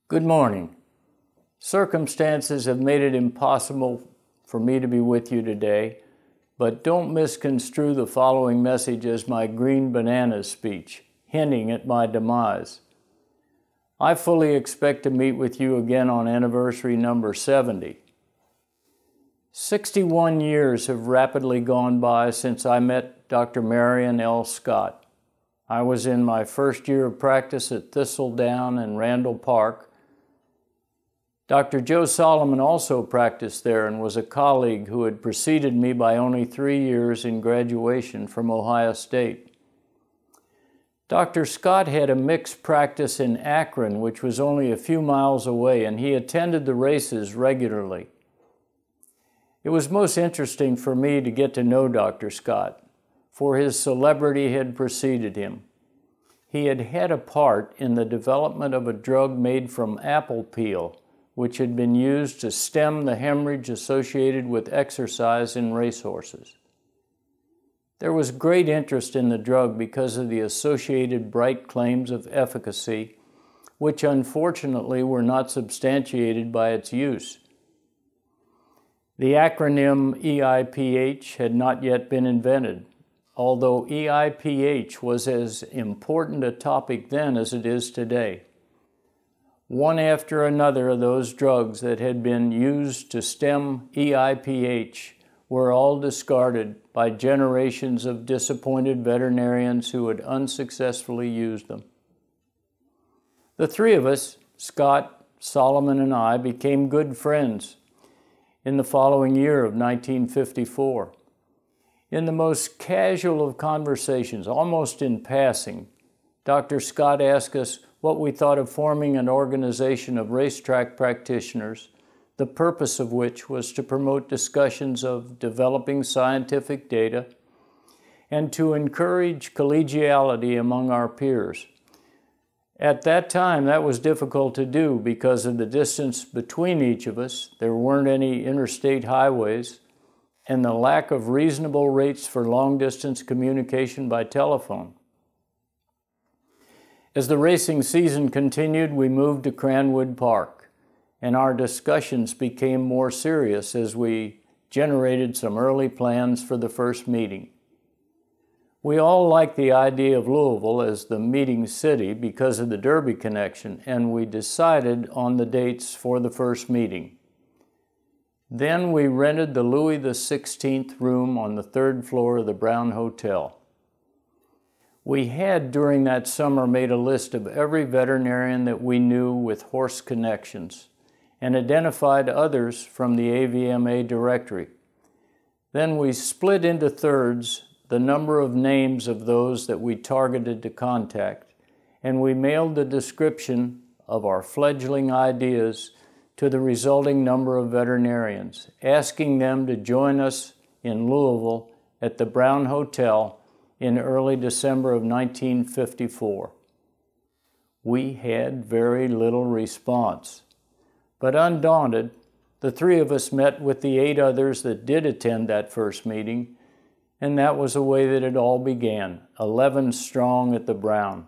Good morning. Circumstances have made it impossible for me to be with you today, but don't misconstrue the following message as my green bananas speech, hinting at my demise. I fully expect to meet with you again on anniversary number 70. 61 years have rapidly gone by since I met Dr. Marion L. Scott. I was in my first year of practice at Thistledown and Randall Park. Dr. Joe Solomon also practiced there and was a colleague who had preceded me by only 3 years in graduation from Ohio State. Dr. Scott had a mixed practice in Akron, which was only a few miles away, and he attended the races regularly. It was most interesting for me to get to know Dr. Scott, for his celebrity had preceded him. He had had a part in the development of a drug made from apple peel, which had been used to stem the hemorrhage associated with exercise in racehorses. There was great interest in the drug because of the associated bright claims of efficacy, which unfortunately were not substantiated by its use. The acronym EIPH had not yet been invented, although EIPH was as important a topic then as it is today. One after another of those drugs that had been used to stem EIPH were all discarded by generations of disappointed veterinarians who had unsuccessfully used them. The three of us, Scott, Solomon, and I, became good friends in the following year of 1954. In the most casual of conversations, almost in passing, Dr. Scott asked us what we thought of forming an organization of racetrack practitioners, the purpose of which was to promote discussions of developing scientific data and to encourage collegiality among our peers. At that time, that was difficult to do because of the distance between each of us. There weren't any interstate highways, and the lack of reasonable rates for long-distance communication by telephone. As the racing season continued, we moved to Cranwood Park, and our discussions became more serious as we generated some early plans for the first meeting. We all liked the idea of Louisville as the meeting city because of the Derby connection, and we decided on the dates for the first meeting. Then we rented the Louis XVI room on the 3rd floor of the Brown Hotel. We had, during that summer, made a list of every veterinarian that we knew with horse connections and identified others from the AVMA directory. Then we split into thirds the number of names of those that we targeted to contact, and we mailed the description of our fledgling ideas to the resulting number of veterinarians, asking them to join us in Louisville at the Brown Hotel in early December of 1954. We had very little response, but undaunted, the three of us met with the 8 others that did attend that first meeting, and that was the way that it all began, 11 strong at the Brown.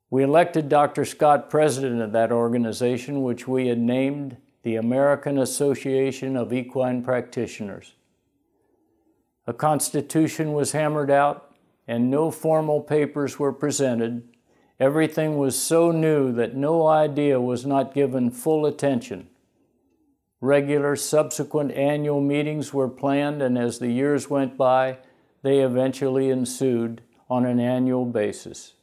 We elected Dr. Scott president of that organization, which we had named the American Association of Equine Practitioners. A constitution was hammered out, and no formal papers were presented. Everything was so new that no idea was not given full attention. Regular subsequent annual meetings were planned, and as the years went by, they eventually ensued on an annual basis.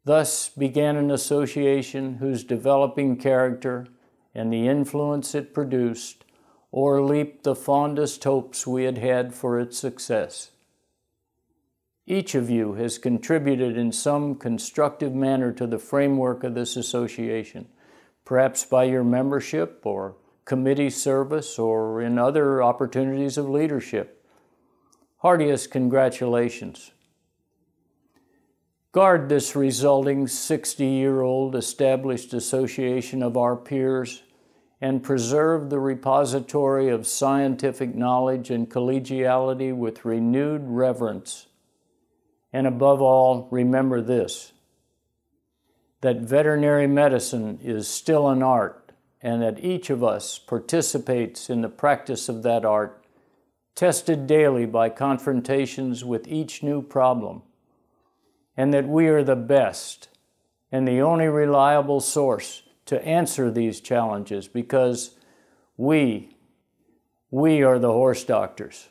Thus began an association whose developing character and the influence it produced o'erleaped the fondest hopes we had had for its success. Each of you has contributed in some constructive manner to the framework of this association, perhaps by your membership or committee service or in other opportunities of leadership. Heartiest congratulations. Guard this resulting 60-year-old established association of our peers and preserve the repository of scientific knowledge and collegiality with renewed reverence. And above all, remember this: that veterinary medicine is still an art, and that each of us participates in the practice of that art, tested daily by confrontations with each new problem, and that we are the best and the only reliable source to answer these challenges because we are the horse doctors.